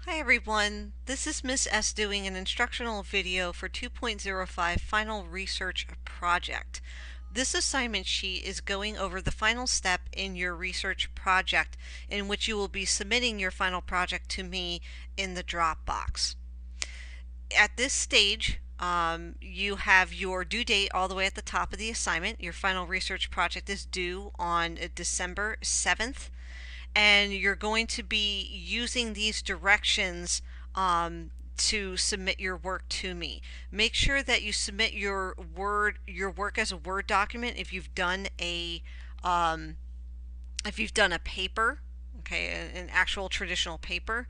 Hi everyone, this is Miss S doing an instructional video for 2.05 Final Research Project. This assignment sheet is going over the final step in your research project in which you will be submitting your final project to me in the Dropbox. At this stage, you have your due date all the way at the top of the assignment. Your final research project is due on December 7th, and you're going to be using these directions to submit your work to me. Make sure that you submit your work as a Word document um, if you've done a paper, okay, an actual traditional paper.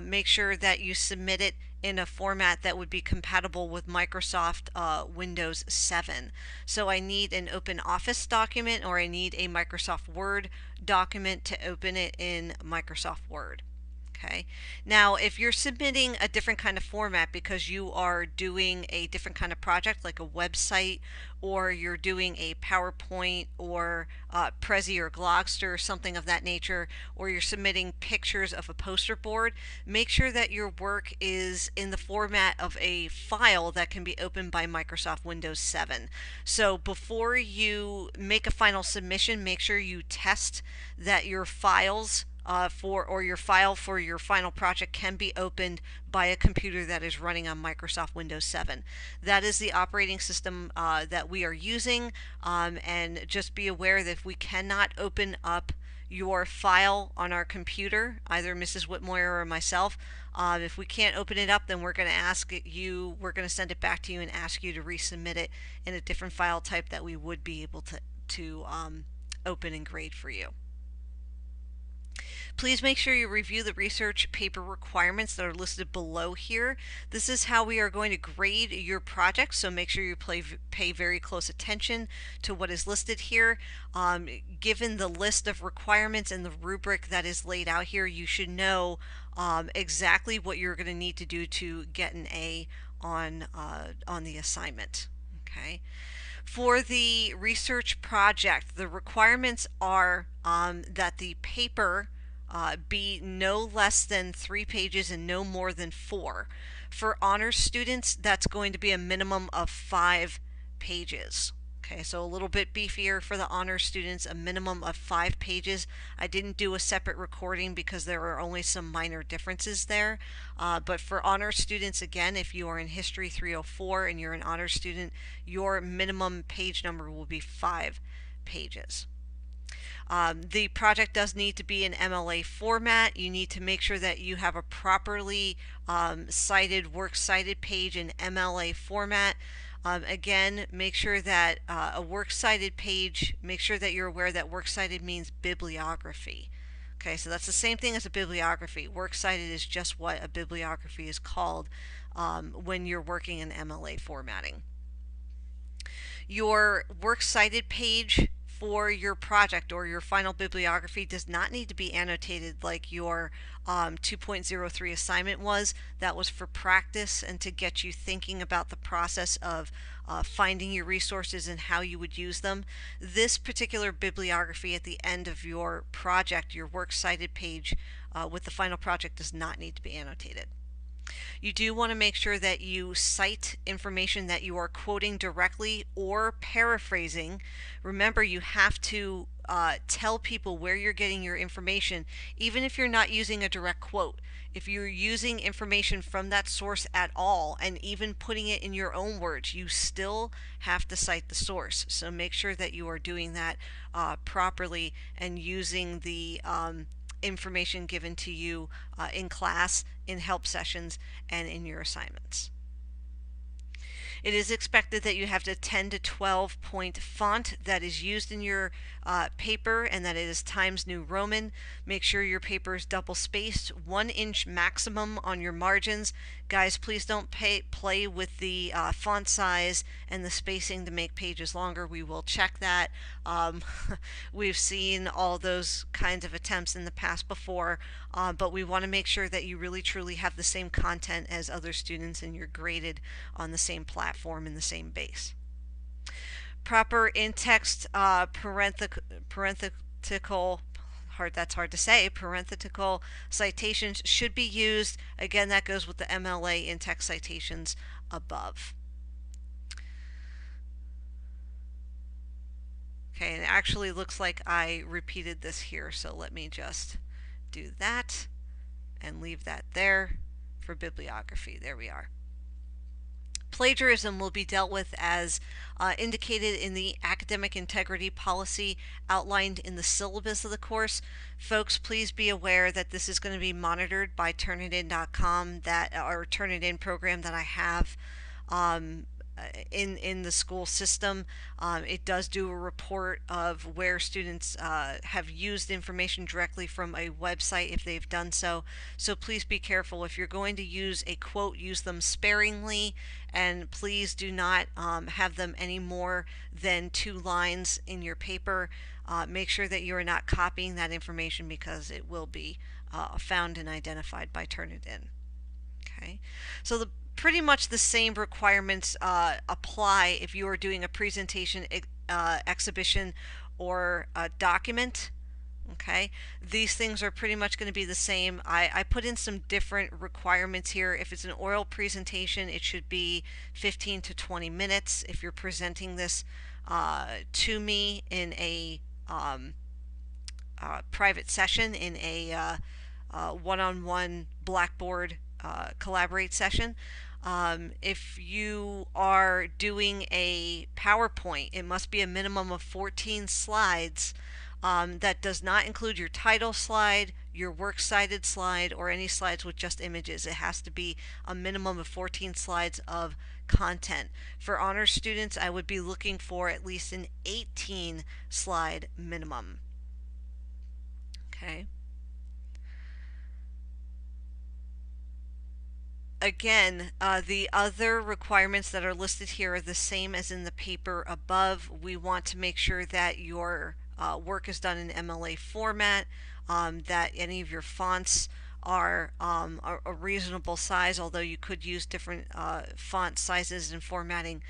Make sure that you submit it in a format that would be compatible with Microsoft Windows 7. So I need an open Office document, or I need a Microsoft Word document to open it in Microsoft Word. Okay. Now, if you're submitting a different kind of format because you are doing a different kind of project, like a website, or you're doing a PowerPoint or Prezi or Glogster or something of that nature, or you're submitting pictures of a poster board, make sure that your work is in the format of a file that can be opened by Microsoft Windows 7. So before you make a final submission, make sure you test that your files your file for your final project can be opened by a computer that is running on Microsoft Windows 7. That is the operating system that we are using, and just be aware that if we cannot open up your file on our computer, either Mrs. Whitmoyer or myself, if we can't open it up, then we're going to send it back to you and ask you to resubmit it in a different file type that we would be able to open and grade for you. Please make sure you review the research paper requirements that are listed below here. This is how we are going to grade your project, so make sure you pay very close attention to what is listed here. Given the list of requirements and the rubric that is laid out here, you should know exactly what you're going to need to do to get an A on the assignment. Okay. For the research project, the requirements are that the paper be no less than 3 pages and no more than 4. For honors students, that's going to be a minimum of 5 pages. Okay, so a little bit beefier for the honors students, a minimum of 5 pages. I didn't do a separate recording because there are only some minor differences there. But for honors students, again, if you are in History 304 and you're an honors student, your minimum page number will be 5 pages. The project does need to be in MLA format. You need to make sure that you have a properly cited, works cited page in MLA format. Again, make sure that a works cited page, make sure that you're aware that works cited means bibliography. Okay, so that's the same thing as a bibliography. Works cited is just what a bibliography is called when you're working in MLA formatting. Your works cited page for your project or your final bibliography does not need to be annotated like your 2.03 assignment was. That was for practice and to get you thinking about the process of finding your resources and how you would use them. This particular bibliography at the end of your project, your works cited page with the final project, does not need to be annotated. You do want to make sure that you cite information that you are quoting directly or paraphrasing. Remember, you have to tell people where you're getting your information, even if you're not using a direct quote. If you're using information from that source at all, and even putting it in your own words, you still have to cite the source. So make sure that you are doing that properly and using the information given to you in class, in help sessions, and in your assignments. It is expected that you have a 10 to 12 point font that is used in your paper and that it is Times New Roman. Make sure your paper is double spaced, 1 inch maximum on your margins. Guys, please don't play with the font size and the spacing to make pages longer. We will check that. We've seen all those kinds of attempts in the past before, but we want to make sure that you really truly have the same content as other students and you're graded on the same platform in the same base. Proper in-text parenthetical that's hard to say. Parenthetical citations should be used. Again, that goes with the MLA in-text citations above. Okay, and it actually looks like I repeated this here, so let me just do that and leave that there for bibliography. There we are. Plagiarism will be dealt with as indicated in the academic integrity policy outlined in the syllabus of the course. Folks, please be aware that this is going to be monitored by Turnitin.com, that or Turnitin program that I have in the school system. It does do a report of where students have used information directly from a website if they've done so. So please be careful. If you're going to use a quote, use them sparingly, and please do not have them any more than 2 lines in your paper. Make sure that you are not copying that information because it will be found and identified by Turnitin. Okay, so pretty much the same requirements apply if you are doing a presentation, exhibition, or a document. Okay, these things are pretty much going to be the same. I put in some different requirements here. If it's an oral presentation, it should be 15 to 20 minutes. If you're presenting this to me in a private session, in a one-on-one Blackboard collaborate session. If you are doing a PowerPoint, it must be a minimum of 14 slides. That does not include your title slide, your works cited slide, or any slides with just images. It has to be a minimum of 14 slides of content. For honors students, I would be looking for at least an 18 slide minimum. Okay. Again, the other requirements that are listed here are the same as in the paper above. We want to make sure that your work is done in MLA format, that any of your fonts are a reasonable size, although you could use different font sizes and formatting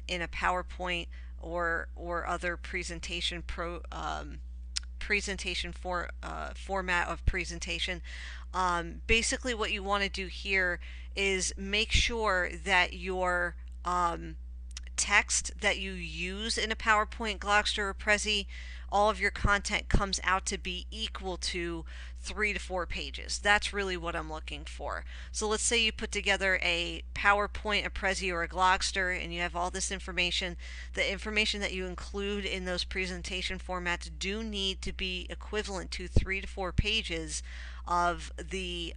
in a PowerPoint or other presentation format of presentation. Basically what you want to do here is make sure that your text that you use in a PowerPoint, Glogster, or Prezi, all of your content comes out to be equal to 3 to 4 pages. That's really what I'm looking for. So let's say you put together a PowerPoint, a Prezi, or a Glogster, and you have all this information. The information that you include in those presentation formats do need to be equivalent to 3 to 4 pages of the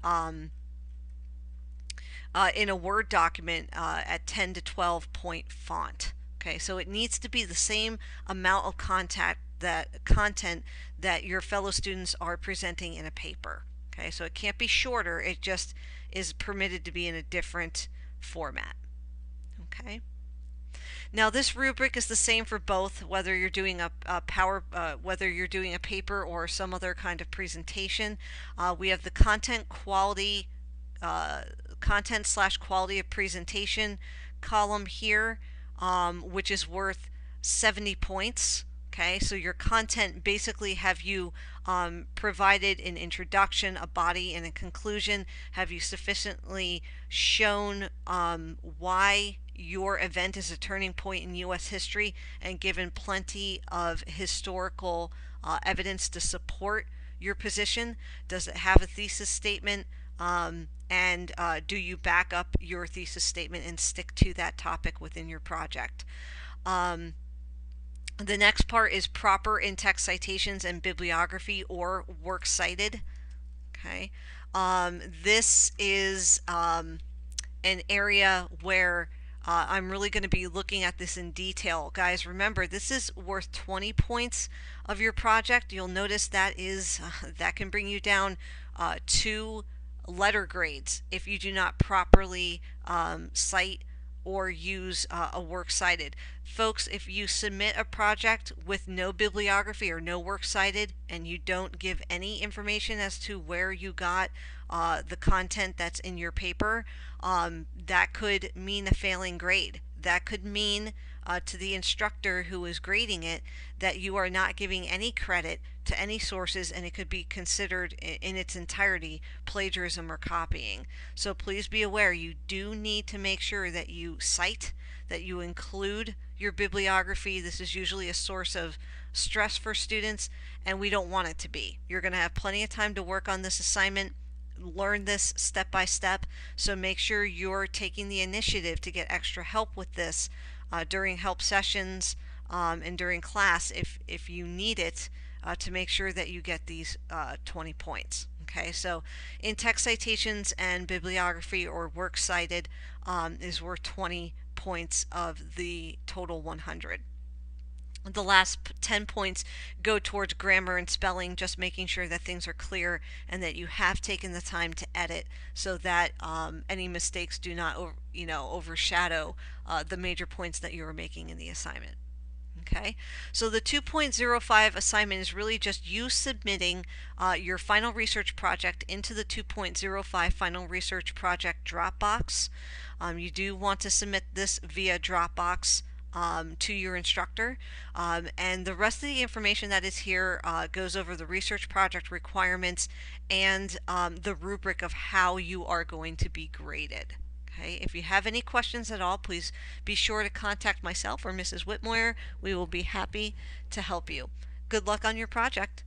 in a Word document at 10 to 12 point font. Okay, so it needs to be the same amount of content that your fellow students are presenting in a paper. Okay, so it can't be shorter, it just is permitted to be in a different format. Okay. Now this rubric is the same for both, whether you're doing whether you're doing a paper or some other kind of presentation. We have the content slash quality of presentation column here, which is worth 70 points. Okay, so your content basically, have you provided an introduction, a body, and a conclusion? Have you sufficiently shown why your event is a turning point in U.S. history and given plenty of historical evidence to support your position? Does it have a thesis statement? And do you back up your thesis statement and stick to that topic within your project? The next part is proper in-text citations and bibliography or works cited. Okay, this is an area where I'm really going to be looking at this in detail. Guys, remember, this is worth 20 points of your project. You'll notice that that can bring you down 2 letter grades if you do not properly cite or use a works cited. Folks, if you submit a project with no bibliography or no works cited and you don't give any information as to where you got the content that's in your paper, that could mean a failing grade. That could mean to the instructor who is grading it that you are not giving any credit to any sources, and it could be considered in its entirety plagiarism or copying. So please be aware, you do need to make sure that you cite, that you include your bibliography. This is usually a source of stress for students, and we don't want it to be. You're going to have plenty of time to work on this assignment, learn this step by step, so make sure you're taking the initiative to get extra help with this during help sessions and during class if you need it, to make sure that you get these 20 points. Okay, so in text citations and bibliography, or works cited, is worth 20 points of the total 100. The last 10 points go towards grammar and spelling, just making sure that things are clear and that you have taken the time to edit, so that any mistakes do not overshadow the major points that you are making in the assignment. Okay, so the 2.05 assignment is really just you submitting your final research project into the 2.05 final research project Dropbox. You do want to submit this via Dropbox to your instructor, and the rest of the information that is here goes over the research project requirements and the rubric of how you are going to be graded. Okay, if you have any questions at all, please be sure to contact myself or Mrs. Whitmoyer. We will be happy to help you. Good luck on your project.